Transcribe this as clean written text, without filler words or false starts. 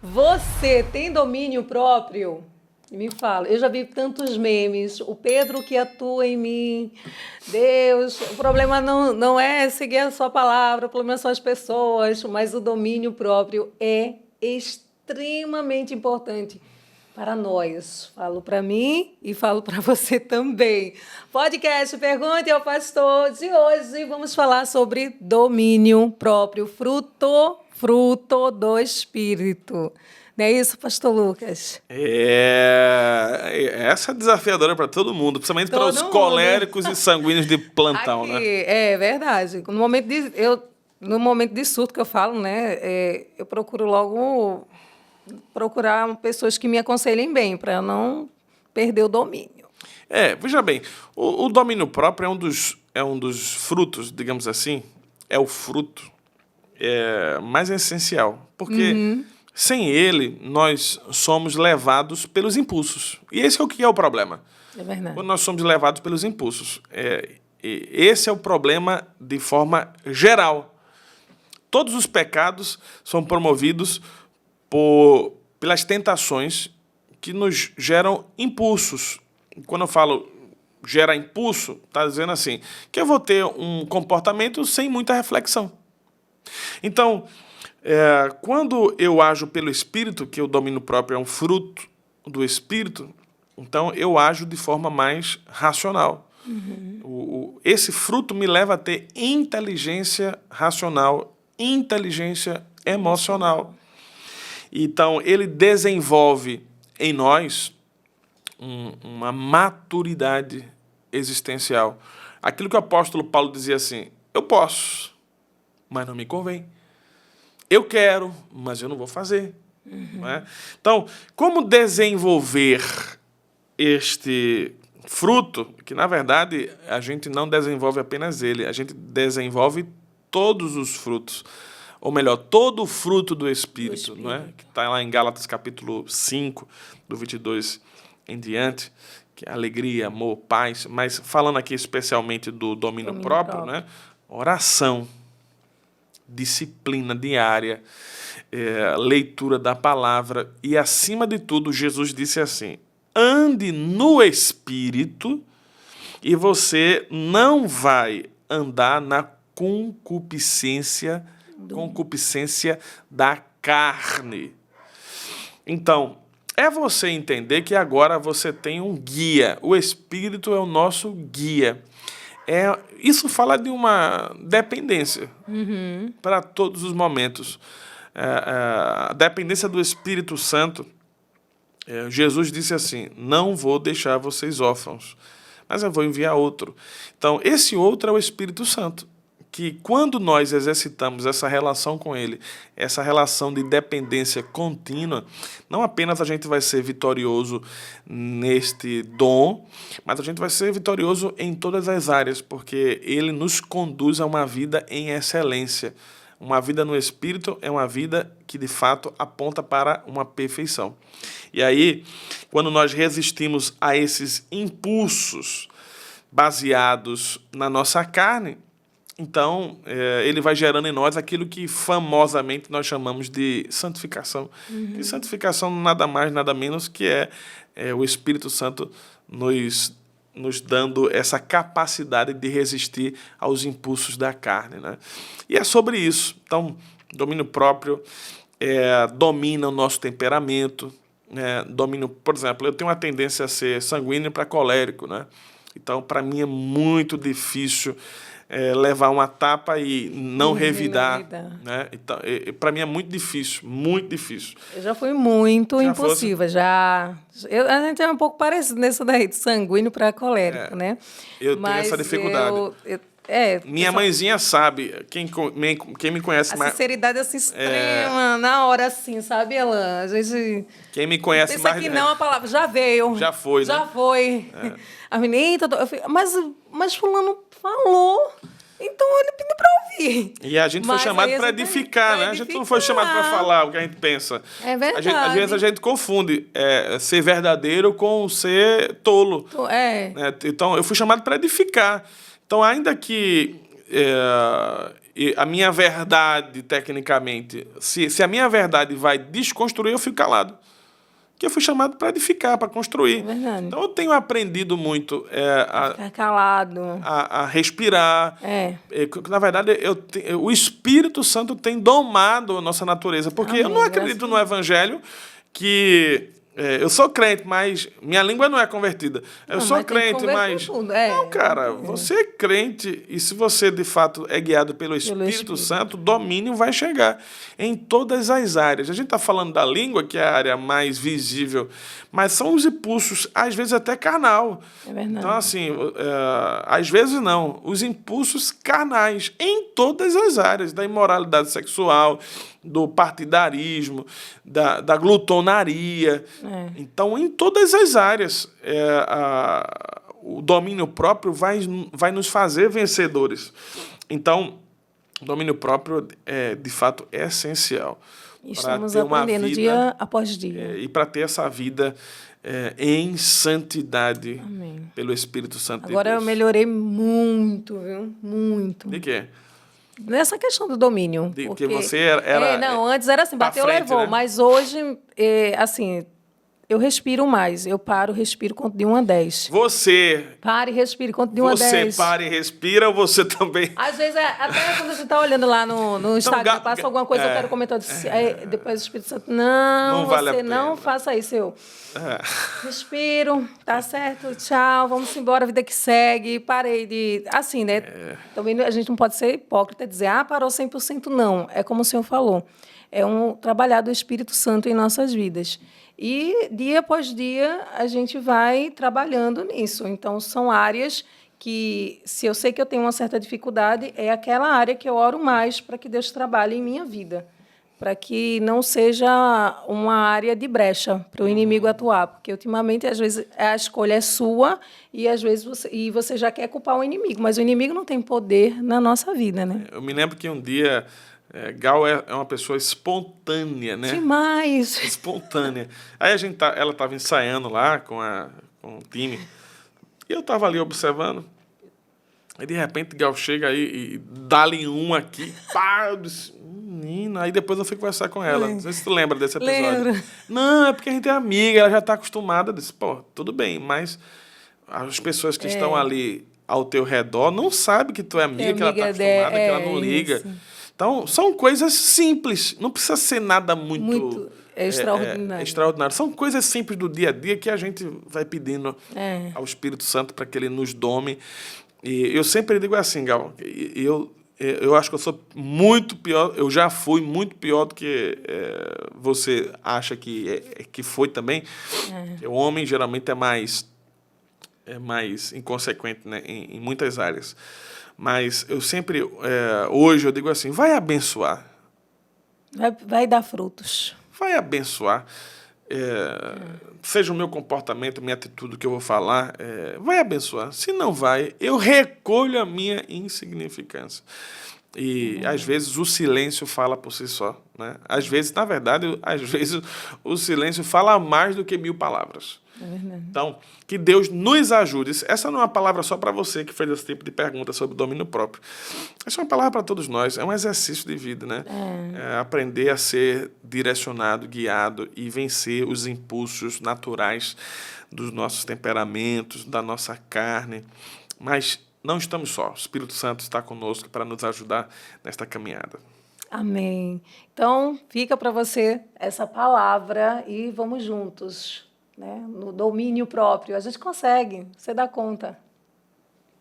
Você tem domínio próprio? Me fala. Eu já vi tantos memes. O Pedro que atua em mim. Deus, o problema não é seguir a sua palavra, o problema são as pessoas, mas o domínio próprio é extremamente importante para nós. Falo para mim e falo para você também. Podcast Pergunte ao Pastor de hoje. Vamos falar sobre domínio próprio, fruto do Espírito. Não é isso, Pastor Lucas? Essa é desafiadora para todo mundo, principalmente para os Todo mundo. coléricos e sanguíneos de plantão, Aqui, né? é verdade. No momento de surto que eu falo, né, eu procuro logo procurar pessoas que me aconselhem bem, para eu não perder o domínio. Veja bem, o domínio próprio é um dos frutos, digamos assim, é o fruto mais essencial, porque sem ele nós somos levados pelos impulsos. E esse é o que é o problema. É verdade. Quando nós somos levados pelos impulsos. Esse é o problema de forma geral. Todos os pecados são promovidos pelas tentações que nos geram impulsos. Quando eu falo gera impulso, está dizendo assim, que eu vou ter um comportamento sem muita reflexão. Então, quando eu ajo pelo Espírito, que o domínio próprio é um fruto do Espírito, então eu ajo de forma mais racional. Esse fruto me leva a ter inteligência racional, inteligência emocional. Então, ele desenvolve em nós uma maturidade existencial. Aquilo que o apóstolo Paulo dizia assim, eu posso, mas não me convém. Eu quero, mas eu não vou fazer. Não é? Então, como desenvolver este fruto, que na verdade a gente não desenvolve apenas ele, a gente desenvolve todos os frutos. Ou melhor, todo o fruto do Espírito. Não é? Que está lá em Gálatas capítulo 5, do 22 em diante, que é alegria, amor, paz, mas falando aqui especialmente do domínio próprio, né? Oração, disciplina diária, leitura da palavra e, acima de tudo, Jesus disse assim, ande no Espírito e você não vai andar na concupiscência da carne. Então, é você entender que agora você tem um guia. O Espírito é o nosso guia. Isso fala de uma dependência para todos os momentos. A dependência do Espírito Santo. Jesus disse assim, não vou deixar vocês órfãos, mas eu vou enviar outro. Então, esse outro é o Espírito Santo, que quando nós exercitamos essa relação com ele, essa relação de dependência contínua, não apenas a gente vai ser vitorioso neste dom, mas a gente vai ser vitorioso em todas as áreas, porque ele nos conduz a uma vida em excelência. Uma vida no Espírito é uma vida que, de fato, aponta para uma perfeição. E aí, quando nós resistimos a esses impulsos baseados na nossa carne, então, ele vai gerando em nós aquilo que famosamente nós chamamos de santificação. E santificação nada mais, nada menos que o Espírito Santo nos dando essa capacidade de resistir aos impulsos da carne, né? E é sobre isso. Então, domínio próprio domina o nosso temperamento. Domínio, por exemplo, eu tenho uma tendência a ser sanguíneo para colérico, né? Então, para mim é muito difícil levar uma tapa e não revidar. Né? Então, para mim é muito difícil, muito difícil. Eu já fui muito impulsiva, a gente é um pouco parecido nesse daí, de sanguíneo para colérico, né? Eu tenho essa dificuldade. Minha mãezinha sabe, quem me conhece mais... A sinceridade assim, extrema, na hora assim, sabe, Elan? A gente... Quem me conhece pensa mais... que não, a palavra já veio. Já foi, já né? foi. A menina, mas fulano falou, então ele pediu para ouvir. E a gente foi chamado para edificar, né? A gente não foi chamado para falar o que a gente pensa. É verdade. Às vezes a gente confunde ser verdadeiro com ser tolo. Então, eu fui chamado para edificar. Então, ainda que a minha verdade, tecnicamente, se a minha verdade vai desconstruir, eu fico calado. Porque eu fui chamado para edificar, para construir. É verdade. Então, eu tenho aprendido muito Ficar calado. a respirar. É. Na verdade, o Espírito Santo tem domado a nossa natureza. Porque eu Amém. não acredito no Evangelho que... eu sou crente, mas minha língua não é convertida. Eu sou mas tem que crente, converter mas... tudo. Não, cara, você é crente e se você, de fato, é guiado pelo Espírito Santo, o domínio vai chegar em todas as áreas. A gente está falando da língua, que é a área mais visível, mas são os impulsos, às vezes até carnal. É verdade. Então, assim, às vezes não. Os impulsos carnais em todas as áreas, da imoralidade sexual, do partidarismo, da glutonaria. Então, em todas as áreas, o domínio próprio vai nos fazer vencedores. Então, o domínio próprio, de fato, é essencial. Estamos aprendendo dia após dia. E para ter essa vida em santidade. Amém. Pelo Espírito Santo Agora de eu Deus. melhorei muito, viu? Muito. De quê? Nessa questão do domínio. Porque você era... não, antes era assim, bateu, frente, levou. né? Mas hoje, assim, eu respiro mais. Eu paro, respiro, conto de 1 a 10. Você... Pare e respire, conto de 1 a 10. Você para e respira, ou você também... Às vezes, até quando a gente tá olhando lá no Instagram, passa alguma coisa, eu quero comentar. Aí, depois o Espírito Santo, não vale a você pena. não faça isso. Eu respiro, tá certo, tchau, vamos embora, vida que segue. Parei de... Assim, né? Também a gente não pode ser hipócrita e dizer, parou 100%, não. É como o senhor falou. É um trabalhar do Espírito Santo em nossas vidas. E, dia após dia, a gente vai trabalhando nisso. Então, são áreas que, se eu sei que eu tenho uma certa dificuldade, é aquela área que eu oro mais para que Deus trabalhe em minha vida, para que não seja uma área de brecha para o inimigo atuar, porque, ultimamente, às vezes, a escolha é sua e, às vezes, você já quer culpar o inimigo, mas o inimigo não tem poder na nossa vida, né? Eu me lembro que um dia... Gal é uma pessoa espontânea, né? Demais! Espontânea. Aí ela estava ensaiando lá com o time. E eu estava ali observando. Aí, de repente, Gal chega aí e dá-lhe um aqui. Pá, eu disse, menina. Aí depois eu fui conversar com ela. Não sei se tu lembra desse episódio. Lembro. Não, é porque a gente é amiga, ela já está acostumada. Eu disse, pô, tudo bem, mas as pessoas que estão ali ao teu redor não sabem que tu é amiga, que ela está acostumada, que ela não liga. Isso. Então, são coisas simples. Não precisa ser nada muito extraordinário. extraordinário. São coisas simples do dia a dia que a gente vai pedindo ao Espírito Santo para que ele nos dome. E eu sempre digo assim, Gal, eu acho que eu sou muito pior, eu já fui muito pior do que você acha que foi também. O homem geralmente é mais inconsequente, né, em muitas áreas. Mas eu sempre, hoje eu digo assim, vai abençoar. Vai dar frutos. Vai abençoar. Seja o meu comportamento, minha atitude, que eu vou falar, vai abençoar. Se não vai, eu recolho a minha insignificância. E, às vezes, o silêncio fala por si só, né? Às vezes, na verdade, o silêncio fala mais do que 1000 palavras. Então, que Deus nos ajude. Essa não é uma palavra só para você que fez esse tipo de pergunta sobre o domínio próprio. Essa é uma palavra para todos nós. É um exercício de vida, né? Aprender a ser direcionado, guiado e vencer os impulsos naturais dos nossos temperamentos, da nossa carne. Mas não estamos só. O Espírito Santo está conosco para nos ajudar nesta caminhada. Amém. Então, fica para você essa palavra e vamos juntos, né? No domínio próprio. A gente consegue, você dá conta.